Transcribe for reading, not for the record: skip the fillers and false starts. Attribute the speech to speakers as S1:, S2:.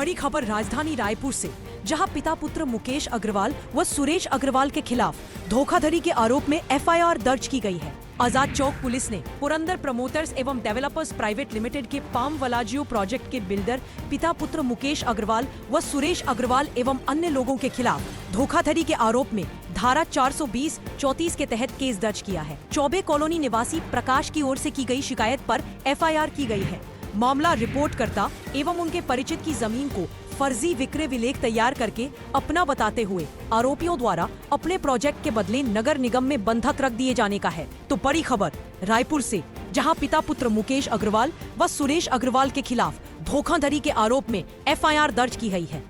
S1: बड़ी खबर राजधानी रायपुर से, जहां पिता पुत्र मुकेश अग्रवाल व सुरेश अग्रवाल के खिलाफ धोखाधड़ी के आरोप में FIR दर्ज की गई है। आजाद चौक पुलिस ने पुरंदर प्रमोटर्स एवं डेवलपर्स प्राइवेट लिमिटेड के पाम वलाजियो प्रोजेक्ट के बिल्डर पिता पुत्र मुकेश अग्रवाल व सुरेश अग्रवाल एवं अन्य लोगों के खिलाफ धोखाधड़ी के आरोप में धारा 420-34 के तहत केस दर्ज किया है। चौबे कॉलोनी निवासी प्रकाश की ओर से की गई शिकायत पर FIR की गई है। मामला रिपोर्ट करता एवं उनके परिचित की जमीन को फर्जी विक्रय विलेख तैयार करके अपना बताते हुए आरोपियों द्वारा अपने प्रोजेक्ट के बदले नगर निगम में बंधक रख दिए जाने का है। तो बड़ी खबर रायपुर से, जहां पिता पुत्र मुकेश अग्रवाल व सुरेश अग्रवाल के खिलाफ धोखाधड़ी के आरोप में FIR दर्ज की गई है।